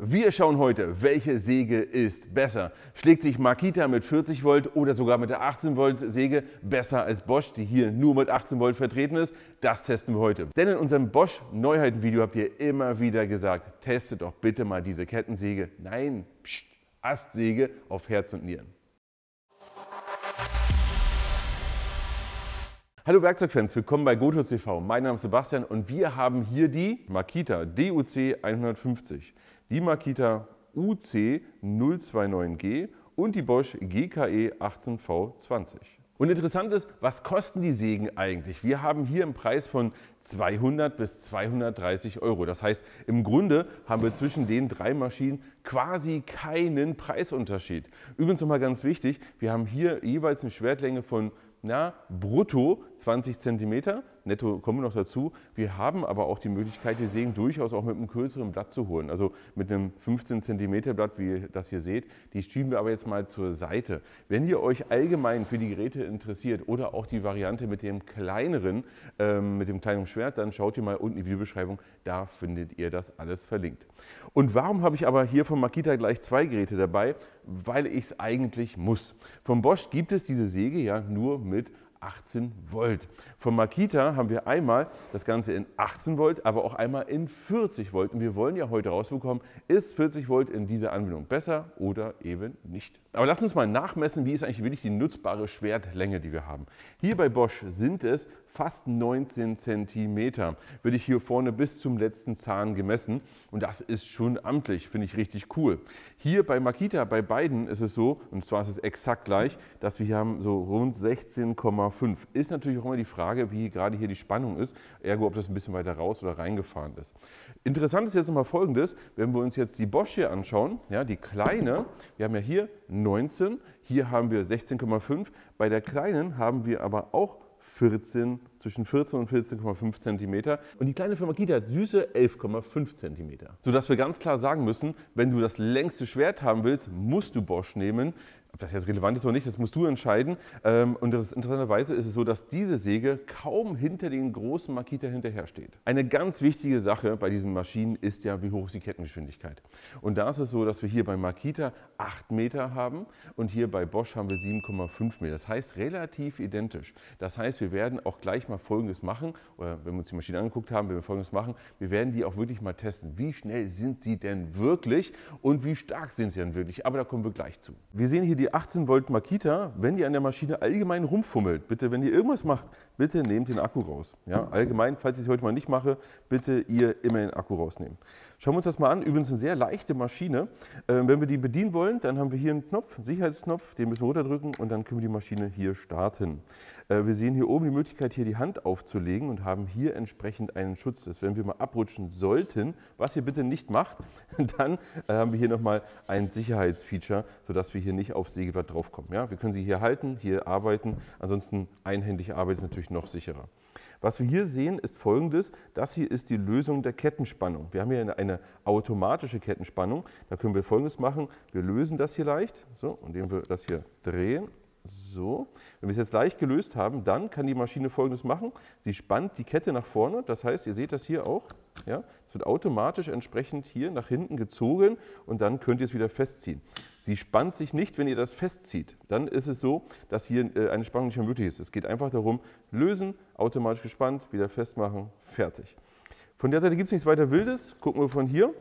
Wir schauen heute, welche Säge ist besser. Schlägt sich Makita mit 40 Volt oder sogar mit der 18 Volt Säge besser als Bosch, die hier nur mit 18 Volt vertreten ist? Das testen wir heute. Denn in unserem Bosch Neuheiten Video habt ihr immer wieder gesagt, testet doch bitte mal diese Kettensäge. Nein, Astsäge auf Herz und Nieren. Hallo Werkzeugfans, willkommen bei Goto TV. Mein Name ist Sebastian und wir haben hier die Makita DUC 150, die Makita UC 029G und die Bosch GKE 18V20. Und interessant ist, was kosten die Sägen eigentlich? Wir haben hier einen Preis von 200 bis 230 Euro. Das heißt, im Grunde haben wir zwischen den drei Maschinen quasi keinen Preisunterschied. Übrigens nochmal ganz wichtig, wir haben hier jeweils eine Schwertlänge von brutto 20 cm, netto kommen wir noch dazu. Wir haben aber auch die Möglichkeit, die Sägen durchaus auch mit einem kürzeren Blatt zu holen. Also mit einem 15 cm Blatt, wie ihr das hier seht. Die schieben wir aber jetzt mal zur Seite. Wenn ihr euch allgemein für die Geräte interessiert oder auch die Variante mit dem kleineren Schwert, dann schaut ihr mal unten in die Videobeschreibung, da findet ihr das alles verlinkt. Und warum habe ich aber hier von Makita gleich zwei Geräte dabei? Weil ich es eigentlich muss. Von Bosch gibt es diese Säge ja nur mit 18 Volt. Von Makita haben wir einmal das Ganze in 18 Volt, aber auch einmal in 40 Volt. Und wir wollen ja heute rausbekommen, ist 40 Volt in dieser Anwendung besser oder eben nicht. Aber lasst uns mal nachmessen, wie ist eigentlich wirklich die nutzbare Schwertlänge, die wir haben. Hier bei Bosch sind es fast 19 cm. Würde ich hier vorne bis zum letzten Zahn gemessen. Und das ist schon amtlich, finde ich richtig cool. Hier bei Makita, bei beiden ist es so, und zwar ist es exakt gleich, dass wir hier haben so rund 16,5. Ist natürlich auch immer die Frage, wie gerade hier die Spannung ist, ergo ob das ein bisschen weiter raus oder reingefahren ist. Interessant ist jetzt nochmal Folgendes, wenn wir uns jetzt die Bosch hier anschauen, ja, die kleine, wir haben ja hier 19, hier haben wir 16,5, bei der kleinen haben wir aber auch zwischen 14 und 14,5 cm. Und die kleine von Makita hat süße 11,5 cm. Sodass wir ganz klar sagen müssen, wenn du das längste Schwert haben willst, musst du Bosch nehmen. Ob das jetzt relevant ist oder nicht, das musst du entscheiden. Und interessanterweise ist es so, dass diese Säge kaum hinter den großen Makita hinterher steht. Eine ganz wichtige Sache bei diesen Maschinen ist ja, wie hoch ist die Kettengeschwindigkeit. Und da ist es so, dass wir hier bei Makita 8 Meter haben und hier bei Bosch haben wir 7,5 Meter. Das heißt relativ identisch. Das heißt, wir werden auch gleich mal Folgendes machen, oder wenn wir uns die Maschine angeguckt haben, wenn wir Folgendes machen, wir werden die auch wirklich mal testen. Wie schnell sind sie denn wirklich und wie stark sind sie denn wirklich? Aber da kommen wir gleich zu. Wir sehen hier die 18 Volt Makita, wenn ihr an der Maschine allgemein rumfummelt, bitte, wenn ihr irgendwas macht, bitte nehmt den Akku raus. Ja, allgemein, falls ich es heute mal nicht mache, bitte ihr immer den Akku rausnehmen. Schauen wir uns das mal an. Übrigens eine sehr leichte Maschine. Wenn wir die bedienen wollen, dann haben wir hier einen Knopf, einen Sicherheitsknopf, den müssen wir runterdrücken und dann können wir die Maschine hier starten. Wir sehen hier oben die Möglichkeit, hier die Hand aufzulegen und haben hier entsprechend einen Schutz. Das, wenn wir mal abrutschen sollten, was ihr bitte nicht macht, dann haben wir hier nochmal ein Sicherheitsfeature, sodass wir hier nicht aufs Sägeblatt draufkommen. Ja, wir können sie hier halten, hier arbeiten, ansonsten einhändig arbeiten ist natürlich noch sicherer. Was wir hier sehen, ist Folgendes. Das hier ist die Lösung der Kettenspannung. Wir haben hier eine automatische Kettenspannung. Da können wir Folgendes machen. Wir lösen das hier leicht, so, indem wir das hier drehen. So. Wenn wir es jetzt leicht gelöst haben, dann kann die Maschine Folgendes machen. Sie spannt die Kette nach vorne. Das heißt, ihr seht das hier auch. Ja, es wird automatisch entsprechend hier nach hinten gezogen und dann könnt ihr es wieder festziehen. Sie spannt sich nicht, wenn ihr das festzieht. Dann ist es so, dass hier eine Spannung nicht mehr möglich ist. Es geht einfach darum, lösen, automatisch gespannt, wieder festmachen, fertig. Von der Seite gibt es nichts weiter Wildes. Gucken wir von hier.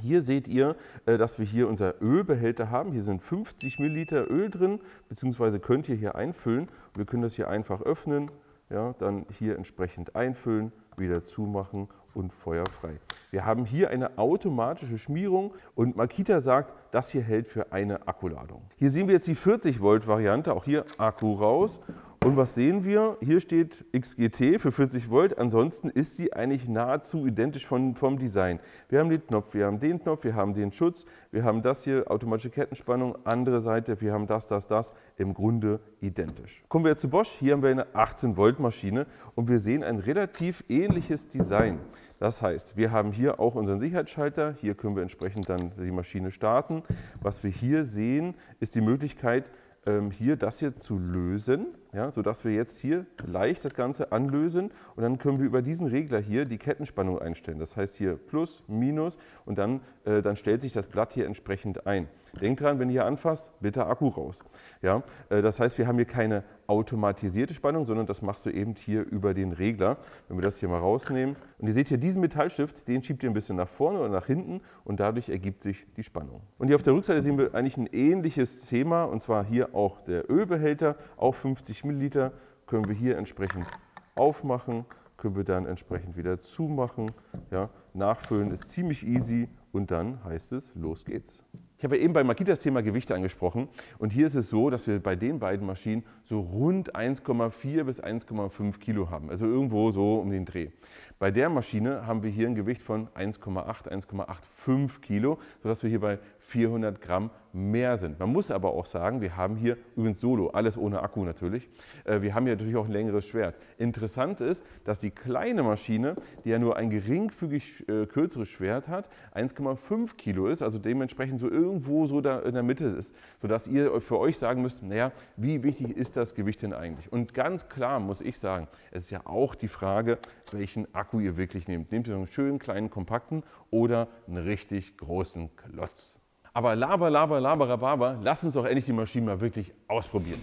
Hier seht ihr, dass wir hier unser Ölbehälter haben. Hier sind 50 Milliliter Öl drin, beziehungsweise könnt ihr hier einfüllen. Wir können das hier einfach öffnen, ja, dann hier entsprechend einfüllen, wieder zumachen und feuerfrei. Wir haben hier eine automatische Schmierung und Makita sagt, das hier hält für eine Akkuladung. Hier sehen wir jetzt die 40 Volt Variante, auch hier Akku raus. Und was sehen wir? Hier steht XGT für 40 Volt, ansonsten ist sie eigentlich nahezu identisch vom Design. Wir haben den Knopf, wir haben den Knopf, wir haben den Schutz, wir haben das hier, automatische Kettenspannung, andere Seite, wir haben das, im Grunde identisch. Kommen wir jetzt zu Bosch, hier haben wir eine 18 Volt Maschine und wir sehen ein relativ ähnliches Design. Das heißt, wir haben hier auch unseren Sicherheitsschalter, hier können wir entsprechend dann die Maschine starten. Was wir hier sehen, ist die Möglichkeit, hier das hier zu lösen. ja, sodass wir jetzt hier leicht das Ganze anlösen und dann können wir über diesen Regler hier die Kettenspannung einstellen. Das heißt hier Plus, Minus und dann stellt sich das Blatt hier entsprechend ein. Denkt dran, wenn ihr hier anfasst, bitte Akku raus. Ja, das heißt, wir haben hier keine automatisierte Spannung, sondern das machst du eben hier über den Regler. Wenn wir das hier mal rausnehmen und ihr seht hier diesen Metallstift, den schiebt ihr ein bisschen nach vorne oder nach hinten und dadurch ergibt sich die Spannung. Und hier auf der Rückseite sehen wir eigentlich ein ähnliches Thema und zwar hier auch der Ölbehälter, auch 50 Milliliter, können wir hier entsprechend aufmachen, können wir dann entsprechend wieder zumachen. Ja, nachfüllen ist ziemlich easy und dann heißt es, los geht's. Ich habe ja eben bei Makita das Thema Gewichte angesprochen und hier ist es so, dass wir bei den beiden Maschinen so rund 1,4 bis 1,5 Kilo haben, also irgendwo so um den Dreh. Bei der Maschine haben wir hier ein Gewicht von 1,8, 1,85 Kilo, sodass wir hier bei 400 Gramm mehr sind. Man muss aber auch sagen, wir haben hier übrigens Solo, alles ohne Akku natürlich, wir haben hier natürlich auch ein längeres Schwert. Interessant ist, dass die kleine Maschine, die ja nur ein geringfügig kürzeres Schwert hat, 1,5 Kilo ist, also dementsprechend so irgendwo so da in der Mitte ist, sodass ihr für euch sagen müsst, naja, wie wichtig ist das Gewicht denn eigentlich? Und ganz klar muss ich sagen, es ist ja auch die Frage, welchen Akku ihr wirklich nehmt. Nehmt ihr so einen schönen kleinen kompakten oder einen richtig großen Klotz? Aber laber, laber, laber, laber, lass uns doch endlich die Maschine mal wirklich ausprobieren.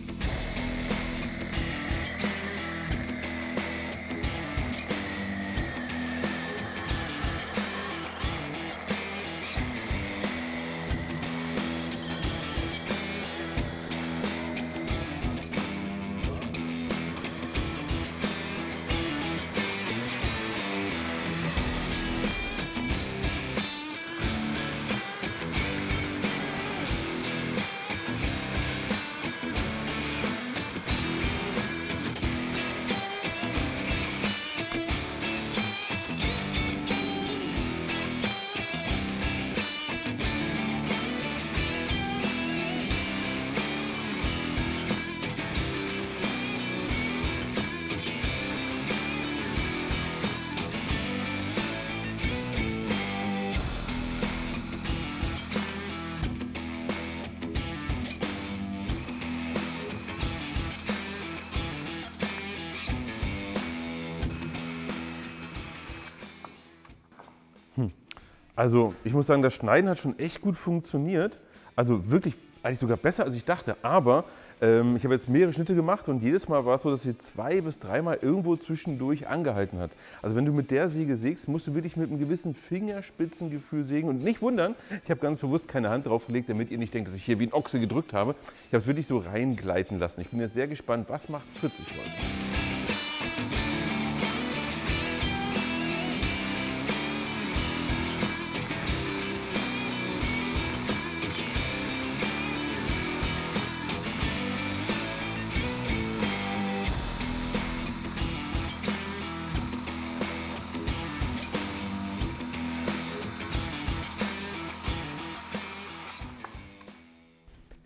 Also ich muss sagen, das Schneiden hat schon echt gut funktioniert. Also wirklich eigentlich sogar besser als ich dachte. Aber ich habe jetzt mehrere Schnitte gemacht und jedes Mal war es so, dass sie 2- bis 3-mal irgendwo zwischendurch angehalten hat. Also wenn du mit der Säge sägst, musst du wirklich mit einem gewissen Fingerspitzengefühl sägen. Und nicht wundern, ich habe ganz bewusst keine Hand drauf gelegt, damit ihr nicht denkt, dass ich hier wie ein Ochse gedrückt habe. Ich habe es wirklich so reingleiten lassen. Ich bin jetzt sehr gespannt, was macht 40 Volt.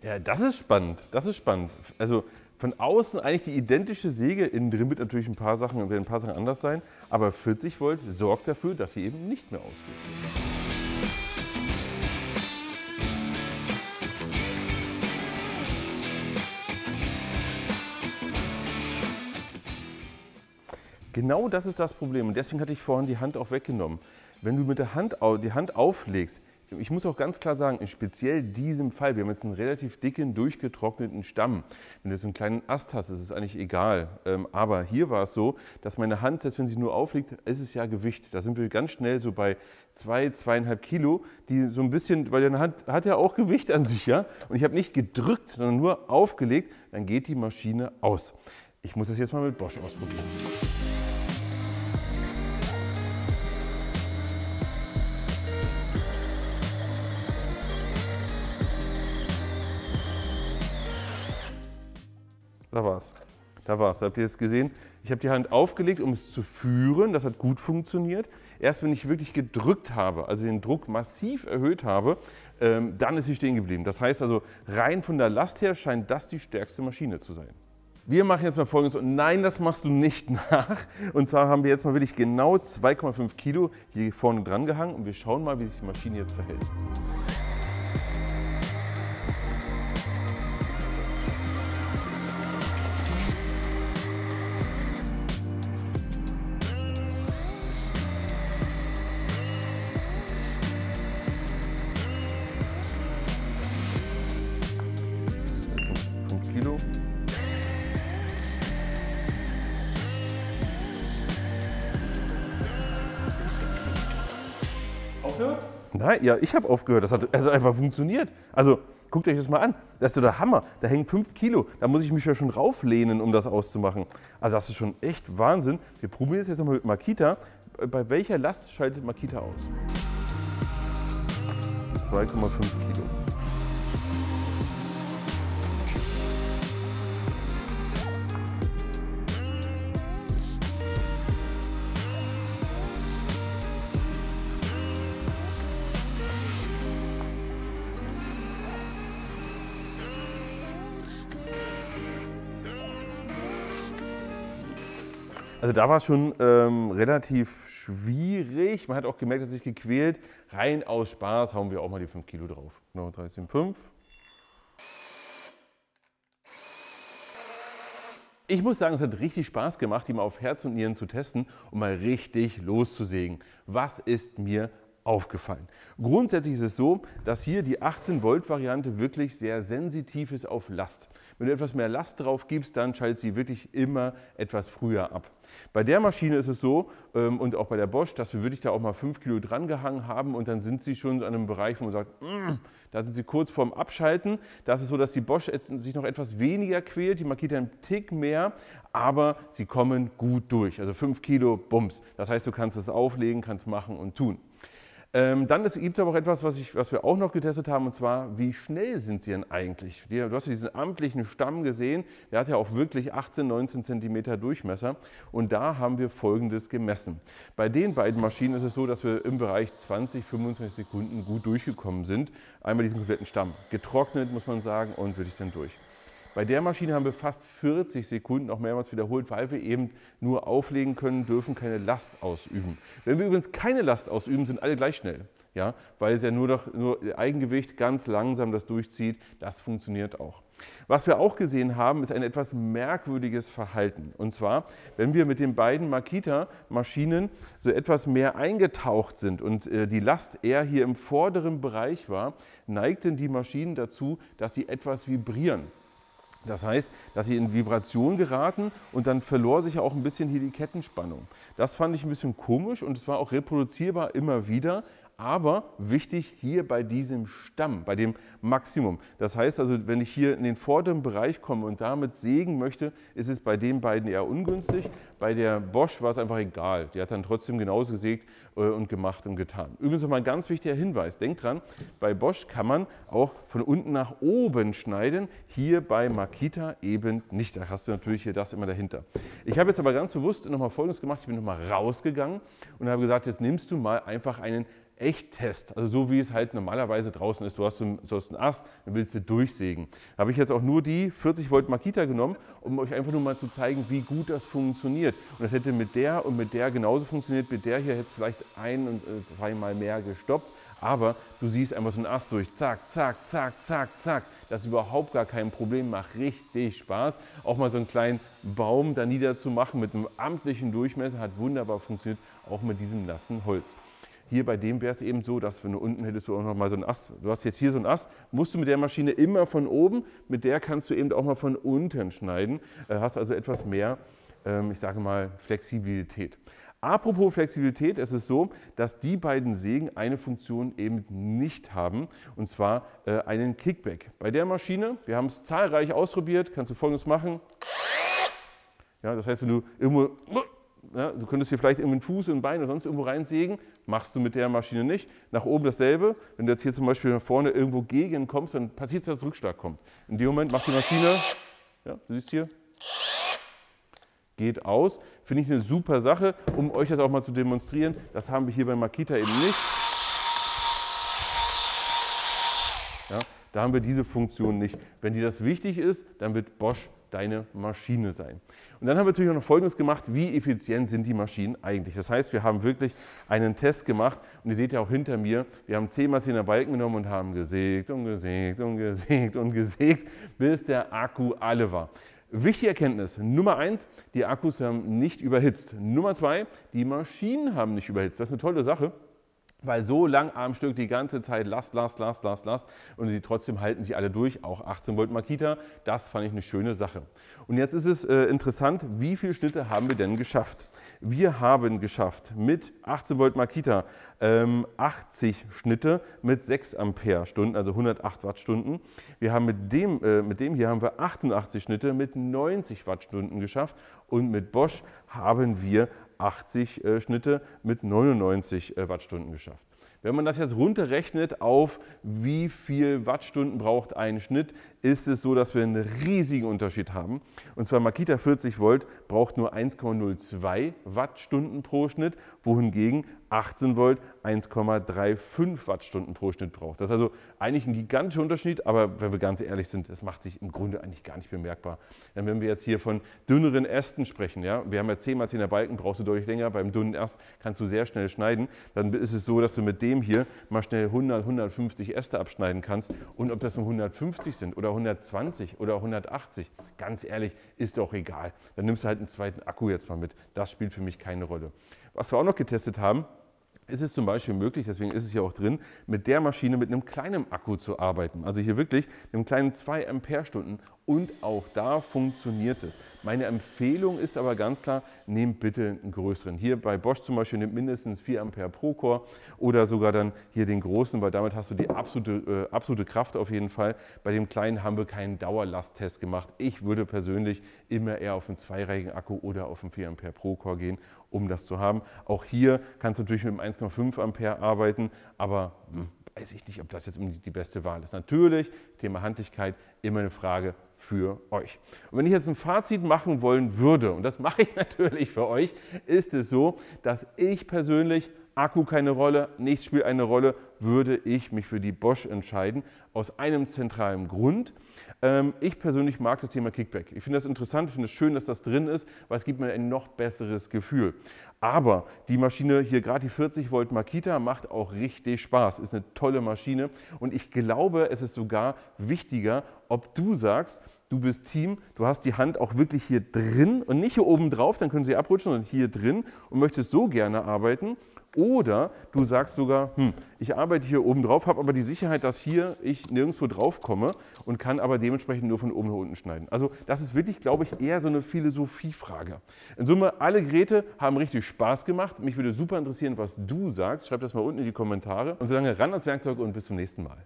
Ja, das ist spannend. Das ist spannend. Also von außen eigentlich die identische Säge, innen drin wird natürlich werden ein paar Sachen anders sein, aber 40 Volt sorgt dafür, dass sie eben nicht mehr ausgeht. Genau das ist das Problem und deswegen hatte ich vorhin die Hand auch weggenommen. Wenn du mit der Hand die Hand auflegst, ich muss auch ganz klar sagen, in speziell diesem Fall, wir haben jetzt einen relativ dicken, durchgetrockneten Stamm. Wenn du jetzt einen kleinen Ast hast, ist es eigentlich egal. Aber hier war es so, dass meine Hand, selbst wenn sie nur aufliegt, ist es ja Gewicht. Da sind wir ganz schnell so bei 2,5 Kilo, die so ein bisschen, weil deine Hand hat ja auch Gewicht an sich, ja. Und ich habe nicht gedrückt, sondern nur aufgelegt, dann geht die Maschine aus. Ich muss das jetzt mal mit Bosch ausprobieren. Da war's. Da war's. Habt ihr jetzt gesehen? Ich habe die Hand aufgelegt, um es zu führen. Das hat gut funktioniert. Erst wenn ich wirklich gedrückt habe, also den Druck massiv erhöht habe, dann ist sie stehen geblieben. Das heißt also, rein von der Last her scheint das die stärkste Maschine zu sein. Wir machen jetzt mal Folgendes. Und nein, das machst du nicht nach. Und zwar haben wir jetzt mal wirklich genau 2,5 Kilo hier vorne dran gehangen. Und wir schauen mal, wie sich die Maschine jetzt verhält. Nein, ja, ich habe aufgehört. Das hat also einfach funktioniert. Also guckt euch das mal an. Das ist so der Hammer. Da hängen 5 Kilo. Da muss ich mich ja schon rauflehnen, um das auszumachen. Also das ist schon echt Wahnsinn. Wir probieren es jetzt nochmal mit Makita. Bei welcher Last schaltet Makita aus? 2,5 Kilo. Also da war es schon relativ schwierig. Man hat auch gemerkt, dass sich gequält. Rein aus Spaß hauen wir auch mal die 5 Kilo drauf. Genau, 13,5. Ich muss sagen, es hat richtig Spaß gemacht, die mal auf Herz und Nieren zu testen und mal richtig loszusägen. Was ist mir aufgefallen? Grundsätzlich ist es so, dass hier die 18-Volt-Variante wirklich sehr sensitiv ist auf Last. Wenn du etwas mehr Last drauf gibst, dann schaltet sie wirklich immer etwas früher ab. Bei der Maschine ist es so, und auch bei der Bosch, dass wir wirklich da auch mal 5 Kilo dran gehangen haben und dann sind sie schon an einem Bereich, wo man sagt, da sind sie kurz vorm Abschalten. Da ist es so, dass die Bosch sich noch etwas weniger quält, die Makita einen Tick mehr, aber sie kommen gut durch. Also 5 Kilo, Bums. Das heißt, du kannst es auflegen, kannst machen und tun. Dann gibt es aber auch etwas, was wir auch noch getestet haben, und zwar, wie schnell sind sie denn eigentlich? Du hast ja diesen amtlichen Stamm gesehen, der hat ja auch wirklich 18, 19 cm Durchmesser und da haben wir Folgendes gemessen. Bei den beiden Maschinen ist es so, dass wir im Bereich 20, 25 Sekunden gut durchgekommen sind. Einmal diesen kompletten Stamm. Getrocknet, muss man sagen, und wirklich dann durch. Bei der Maschine haben wir fast 40 Sekunden, auch mehrmals wiederholt, weil wir eben nur auflegen können, dürfen keine Last ausüben. Wenn wir übrigens keine Last ausüben, sind alle gleich schnell, ja, weil es ja nur Eigengewicht ganz langsam das durchzieht. Das funktioniert auch. Was wir auch gesehen haben, ist ein etwas merkwürdiges Verhalten. Und zwar, wenn wir mit den beiden Makita-Maschinen so etwas mehr eingetaucht sind und die Last eher hier im vorderen Bereich war, neigten die Maschinen dazu, dass sie etwas vibrieren. Das heißt, dass sie in Vibration geraten und dann verlor sich auch ein bisschen hier die Kettenspannung. Das fand ich ein bisschen komisch und es war auch reproduzierbar immer wieder, aber wichtig hier bei diesem Stamm, bei dem Maximum. Das heißt also, wenn ich hier in den vorderen Bereich komme und damit sägen möchte, ist es bei den beiden eher ungünstig. Bei der Bosch war es einfach egal. Die hat dann trotzdem genauso gesägt und gemacht und getan. Übrigens noch mal ein ganz wichtiger Hinweis. Denkt dran, bei Bosch kann man auch von unten nach oben schneiden. Hier bei Makita eben nicht. Da hast du natürlich hier das immer dahinter. Ich habe jetzt aber ganz bewusst noch mal Folgendes gemacht. Ich bin noch mal rausgegangen und habe gesagt, jetzt nimmst du mal einfach einen Echttest, also so wie es halt normalerweise draußen ist. Du hast einen Ast, dann willst du durchsägen. Da habe ich jetzt auch nur die 40 Volt Makita genommen, um euch einfach nur mal zu zeigen, wie gut das funktioniert. Und das hätte mit der und mit der genauso funktioniert. Mit der hier hätte es vielleicht ein- und zweimal mehr gestoppt. Aber du siehst einfach so einen Ast durch, zack, zack, zack, zack, zack. Das ist überhaupt gar kein Problem, macht richtig Spaß. Auch mal so einen kleinen Baum da niederzumachen mit einem amtlichen Durchmesser, hat wunderbar funktioniert, auch mit diesem nassen Holz. Hier bei dem wäre es eben so, dass wenn du unten hättest du auch noch mal so einen Ast. Du hast jetzt hier so einen Ast, musst du mit der Maschine immer von oben, mit der kannst du eben auch mal von unten schneiden. Hast also etwas mehr, ich sage mal, Flexibilität. Apropos Flexibilität, es ist so, dass die beiden Sägen eine Funktion eben nicht haben, und zwar einen Kickback. Bei der Maschine, wir haben es zahlreich ausprobiert, kannst du Folgendes machen. Ja, das heißt, wenn du irgendwo... Ja, du könntest hier vielleicht in den Fuß, in den Bein oder sonst irgendwo reinsägen, machst du mit der Maschine nicht. Nach oben dasselbe. Wenn du jetzt hier zum Beispiel nach vorne irgendwo gegen kommst, dann passiert es, dass Rückschlag kommt. In dem Moment macht die Maschine, ja, du siehst hier, geht aus. Finde ich eine super Sache, um euch das auch mal zu demonstrieren. Das haben wir hier bei Makita eben nicht. Ja, da haben wir diese Funktion nicht. Wenn dir das wichtig ist, dann wird Bosch deine Maschine sein. Und dann haben wir natürlich auch noch Folgendes gemacht: Wie effizient sind die Maschinen eigentlich? Das heißt, wir haben wirklich einen Test gemacht und ihr seht ja auch hinter mir, wir haben 10x10er Balken genommen und haben gesägt und gesägt und gesägt und gesägt, bis der Akku alle war. Wichtige Erkenntnis: Nummer 1, die Akkus haben nicht überhitzt. Nummer 2, die Maschinen haben nicht überhitzt. Das ist eine tolle Sache. Weil so lang am Stück die ganze Zeit Last und sie trotzdem halten sich alle durch, auch 18 Volt Makita. Das fand ich eine schöne Sache. Und jetzt ist es interessant, wie viele Schnitte haben wir denn geschafft? Wir haben geschafft mit 18 Volt Makita 80 Schnitte mit 6 Ampere-Stunden, also 108 Wattstunden. Wir haben mit dem hier haben wir 88 Schnitte mit 90 Wattstunden geschafft und mit Bosch haben wir 80 Schnitte mit 99 Wattstunden geschafft. Wenn man das jetzt runterrechnet auf wie viel Wattstunden braucht ein Schnitt, ist es so, dass wir einen riesigen Unterschied haben. Und zwar Makita 40 Volt braucht nur 1,02 Wattstunden pro Schnitt, wohingegen 18 Volt 1,35 Wattstunden pro Schnitt braucht. Das ist also eigentlich ein gigantischer Unterschied, aber wenn wir ganz ehrlich sind, das macht sich im Grunde eigentlich gar nicht bemerkbar. Denn wenn wir jetzt hier von dünneren Ästen sprechen, ja, wir haben ja 10x10er Balken, brauchst du deutlich länger, beim dünnen Ast kannst du sehr schnell schneiden, dann ist es so, dass du mit dem hier mal schnell 100, 150 Äste abschneiden kannst und ob das nur 150 sind oder 120 oder 180, ganz ehrlich, ist doch egal. Dann nimmst du halt einen zweiten Akku jetzt mal mit. Das spielt für mich keine Rolle. Was wir auch noch getestet haben, ist es zum Beispiel möglich, deswegen ist es hier auch drin, mit der Maschine mit einem kleinen Akku zu arbeiten. Also hier wirklich mit einem kleinen 2 Ampere-Stunden und auch da funktioniert es. Meine Empfehlung ist aber ganz klar, nehmt bitte einen größeren. Hier bei Bosch zum Beispiel nimmt mindestens 4 Ampere pro Core oder sogar dann hier den großen, weil damit hast du die absolute Kraft auf jeden Fall. Bei dem kleinen haben wir keinen Dauerlasttest gemacht. Ich würde persönlich immer eher auf einen zweireihigen Akku oder auf einen 4 Ampere pro Core gehen, um das zu haben. Auch hier kannst du natürlich mit einem 1,5 Ampere arbeiten, aber weiß ich nicht, ob das jetzt die beste Wahl ist. Natürlich, Thema Handlichkeit, immer eine Frage für euch. Und wenn ich jetzt ein Fazit machen wollen würde, und das mache ich natürlich für euch, ist es so, dass ich persönlich, Akku keine Rolle, nichts spielt eine Rolle, würde ich mich für die Bosch entscheiden, aus einem zentralen Grund. Ich persönlich mag das Thema Kickback. Ich finde das interessant, finde es schön, dass das drin ist, weil es gibt mir ein noch besseres Gefühl. Aber die Maschine hier, gerade die 40 Volt Makita, macht auch richtig Spaß. Ist eine tolle Maschine und ich glaube, es ist sogar wichtiger, ob du sagst, du bist Team, du hast die Hand auch wirklich hier drin und nicht hier oben drauf, dann können sie abrutschen, sondern hier drin und möchtest so gerne arbeiten. Oder du sagst sogar, ich arbeite hier oben drauf, habe aber die Sicherheit, dass hier ich nirgendwo drauf komme und kann aber dementsprechend nur von oben nach unten schneiden. Also das ist wirklich, glaube ich, eher so eine Philosophiefrage. In Summe, alle Geräte haben richtig Spaß gemacht. Mich würde super interessieren, was du sagst. Schreib das mal unten in die Kommentare. Und solange ran ans Werkzeug und bis zum nächsten Mal.